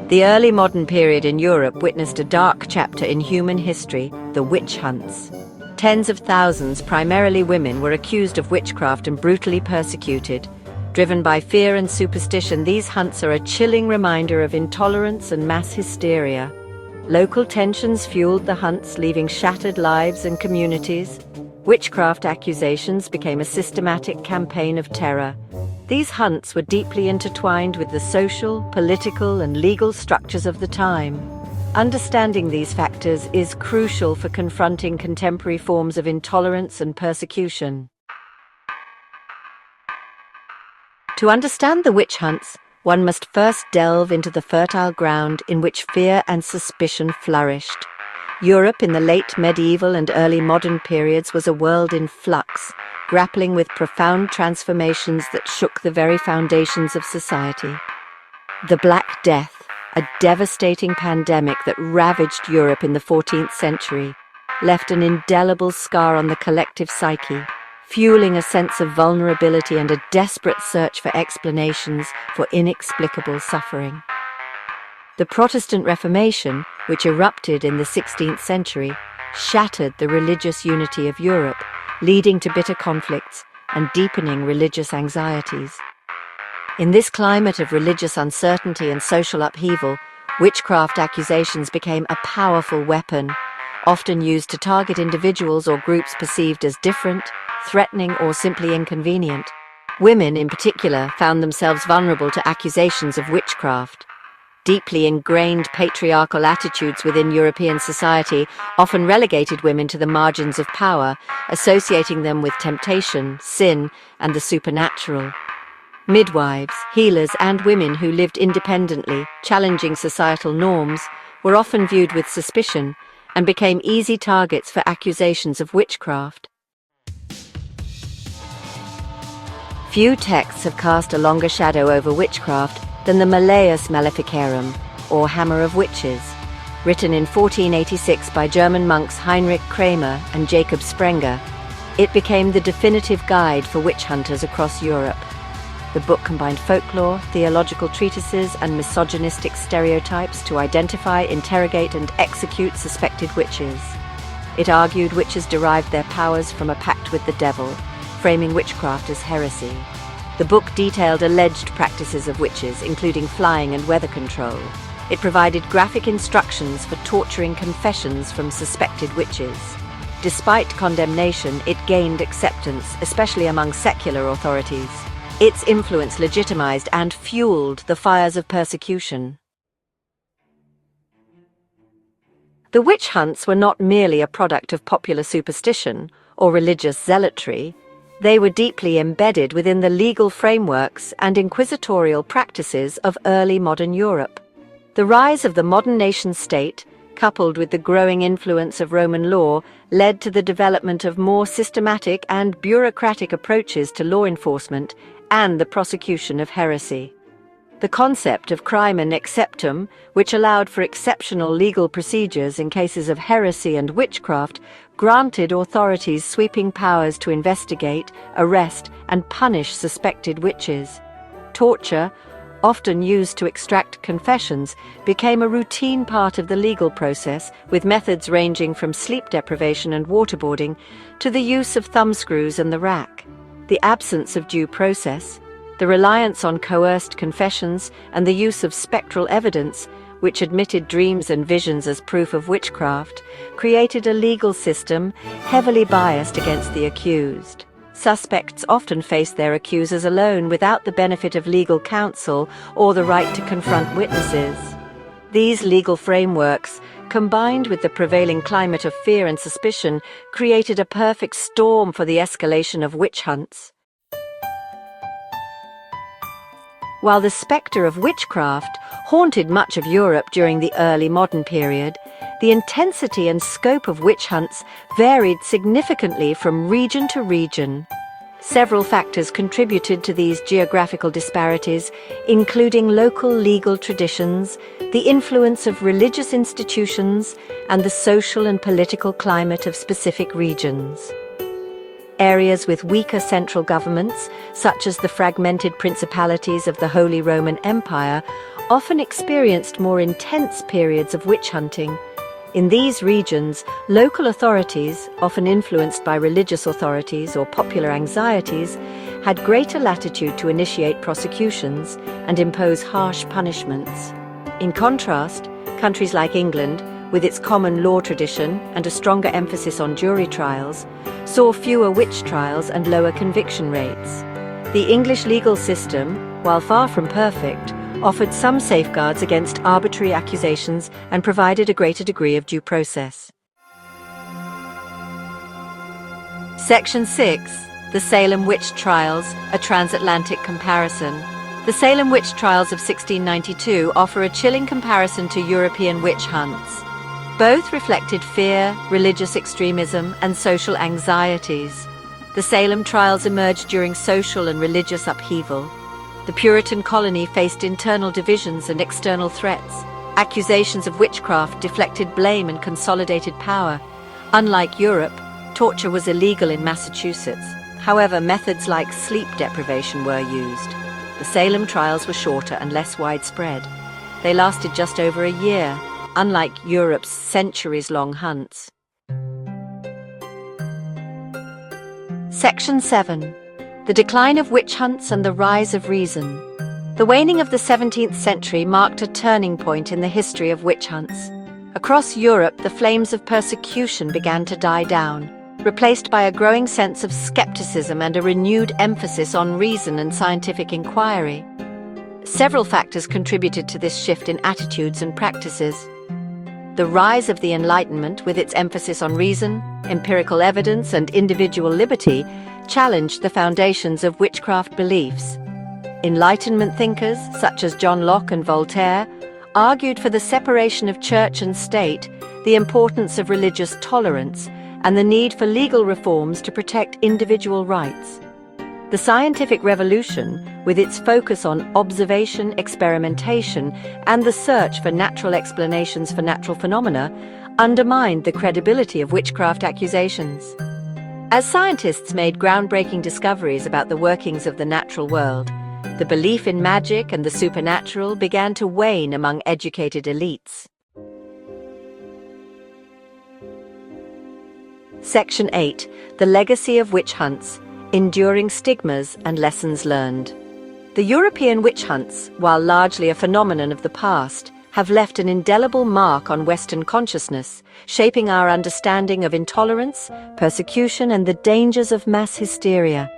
The early modern period in Europe witnessed a dark chapter in human history, the witch hunts. Tens of thousands, primarily women, were accused of witchcraft and brutally persecuted. Driven by fear and superstition, these hunts are a chilling reminder of intolerance and mass hysteria. Local tensions fueled the hunts, leaving shattered lives and communities. Witchcraft accusations became a systematic campaign of terror. These hunts were deeply intertwined with the social, political, and legal structures of the time. Understanding these factors is crucial for confronting contemporary forms of intolerance and persecution. To understand the witch hunts, one must first delve into the fertile ground in which fear and suspicion flourished. Europe in the late medieval and early modern periods was a world in flux, grappling with profound transformations that shook the very foundations of society. The Black Death, a devastating pandemic that ravaged Europe in the 14th century, left an indelible scar on the collective psyche, fueling a sense of vulnerability and a desperate search for explanations for inexplicable suffering. The Protestant Reformation, which erupted in the 16th century, shattered the religious unity of Europe, leading to bitter conflicts and deepening religious anxieties. In this climate of religious uncertainty and social upheaval, witchcraft accusations became a powerful weapon, often used to target individuals or groups perceived as different, threatening, or simply inconvenient. Women, in particular, found themselves vulnerable to accusations of witchcraft. Deeply ingrained patriarchal attitudes within European society often relegated women to the margins of power, associating them with temptation, sin, and the supernatural. Midwives, healers, and women who lived independently, challenging societal norms, were often viewed with suspicion and became easy targets for accusations of witchcraft. Few texts have cast a longer shadow over witchcraft than the Malleus Maleficarum, or Hammer of Witches. Written in 1486 by German monks Heinrich Kramer and Jacob Sprenger, it became the definitive guide for witch hunters across Europe. The book combined folklore, theological treatises, and misogynistic stereotypes to identify, interrogate, and execute suspected witches. It argued witches derived their powers from a pact with the devil, framing witchcraft as heresy. The book detailed alleged practices of witches, including flying and weather control. It provided graphic instructions for torturing confessions from suspected witches. Despite condemnation, it gained acceptance, especially among secular authorities. Its influence legitimized and fueled the fires of persecution. The witch hunts were not merely a product of popular superstition or religious zealotry. They were deeply embedded within the legal frameworks and inquisitorial practices of early modern Europe. The rise of the modern nation-state, coupled with the growing influence of Roman law, led to the development of more systematic and bureaucratic approaches to law enforcement and the prosecution of heresy. The concept of crimen exceptum, which allowed for exceptional legal procedures in cases of heresy and witchcraft, granted authorities sweeping powers to investigate, arrest, and punish suspected witches. Torture, often used to extract confessions, became a routine part of the legal process, with methods ranging from sleep deprivation and waterboarding to the use of thumbscrews and the rack. The absence of due process, the reliance on coerced confessions, and the use of spectral evidence, which admitted dreams and visions as proof of witchcraft, created a legal system heavily biased against the accused. Suspects often faced their accusers alone without the benefit of legal counsel or the right to confront witnesses. These legal frameworks, combined with the prevailing climate of fear and suspicion, created a perfect storm for the escalation of witch hunts. While the spectre of witchcraft haunted much of Europe during the early modern period, the intensity and scope of witch hunts varied significantly from region to region. Several factors contributed to these geographical disparities, including local legal traditions, the influence of religious institutions, and the social and political climate of specific regions. Areas with weaker central governments, such as the fragmented principalities of the Holy Roman Empire, often experienced more intense periods of witch hunting. In these regions, local authorities, often influenced by religious authorities or popular anxieties, had greater latitude to initiate prosecutions and impose harsh punishments. In contrast, countries like England, with its common law tradition and a stronger emphasis on jury trials, saw fewer witch trials and lower conviction rates. The English legal system, while far from perfect, offered some safeguards against arbitrary accusations and provided a greater degree of due process. Section 6. The Salem Witch Trials, a transatlantic comparison. The Salem witch trials of 1692 offer a chilling comparison to European witch hunts. Both reflected fear, religious extremism, and social anxieties. The Salem trials emerged during social and religious upheaval. The Puritan colony faced internal divisions and external threats. Accusations of witchcraft deflected blame and consolidated power. Unlike Europe, torture was illegal in Massachusetts. However, methods like sleep deprivation were used. The Salem trials were shorter and less widespread. They lasted just over a year, unlike Europe's centuries-long hunts. Section 7. The Decline of Witch Hunts and the Rise of Reason. The waning of the 17th century marked a turning point in the history of witch hunts. Across Europe, the flames of persecution began to die down, replaced by a growing sense of skepticism and a renewed emphasis on reason and scientific inquiry. Several factors contributed to this shift in attitudes and practices. The rise of the Enlightenment, with its emphasis on reason, empirical evidence, and individual liberty, challenged the foundations of witchcraft beliefs. Enlightenment thinkers, such as John Locke and Voltaire, argued for the separation of church and state, the importance of religious tolerance, and the need for legal reforms to protect individual rights. The scientific revolution, with its focus on observation, experimentation, and the search for natural explanations for natural phenomena, undermined the credibility of witchcraft accusations. As scientists made groundbreaking discoveries about the workings of the natural world, the belief in magic and the supernatural began to wane among educated elites. Section 8. The Legacy of Witch Hunts, Enduring Stigmas and Lessons Learned. The European witch hunts, while largely a phenomenon of the past, have left an indelible mark on Western consciousness, shaping our understanding of intolerance, persecution, and the dangers of mass hysteria.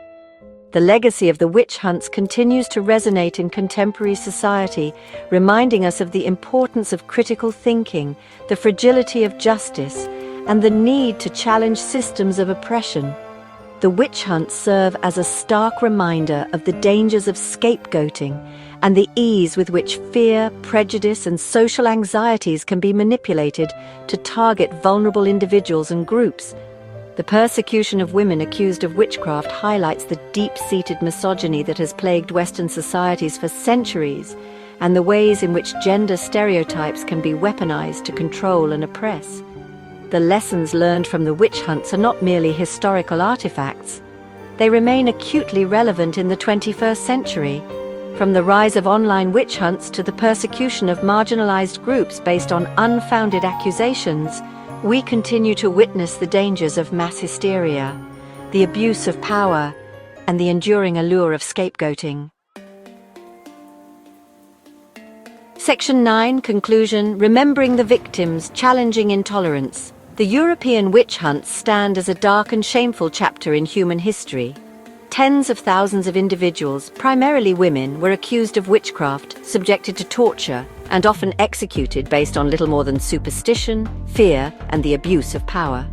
The legacy of the witch hunts continues to resonate in contemporary society, reminding us of the importance of critical thinking, the fragility of justice, and the need to challenge systems of oppression. The witch hunts serve as a stark reminder of the dangers of scapegoating and the ease with which fear, prejudice, and social anxieties can be manipulated to target vulnerable individuals and groups. The persecution of women accused of witchcraft highlights the deep-seated misogyny that has plagued Western societies for centuries, and the ways in which gender stereotypes can be weaponized to control and oppress. The lessons learned from the witch hunts are not merely historical artifacts. They remain acutely relevant in the 21st century. From the rise of online witch hunts to the persecution of marginalized groups based on unfounded accusations, we continue to witness the dangers of mass hysteria, the abuse of power, and the enduring allure of scapegoating. Section 9, Conclusion, Remembering the Victims, Challenging Intolerance. The European witch hunts stand as a dark and shameful chapter in human history. Tens of thousands of individuals, primarily women, were accused of witchcraft, subjected to torture, and often executed based on little more than superstition, fear, and the abuse of power.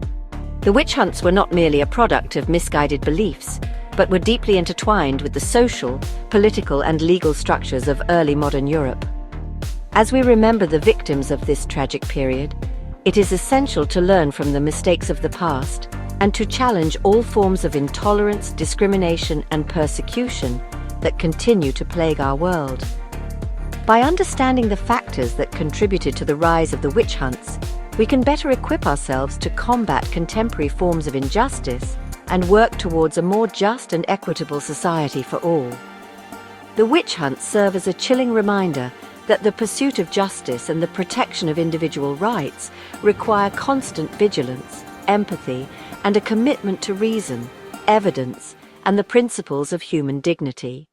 The witch hunts were not merely a product of misguided beliefs, but were deeply intertwined with the social, political, and legal structures of early modern Europe. As we remember the victims of this tragic period, it is essential to learn from the mistakes of the past and to challenge all forms of intolerance, discrimination, and persecution that continue to plague our world. By understanding the factors that contributed to the rise of the witch hunts, we can better equip ourselves to combat contemporary forms of injustice and work towards a more just and equitable society for all. The witch hunts serve as a chilling reminder that the pursuit of justice and the protection of individual rights require constant vigilance, empathy, and a commitment to reason, evidence, and the principles of human dignity.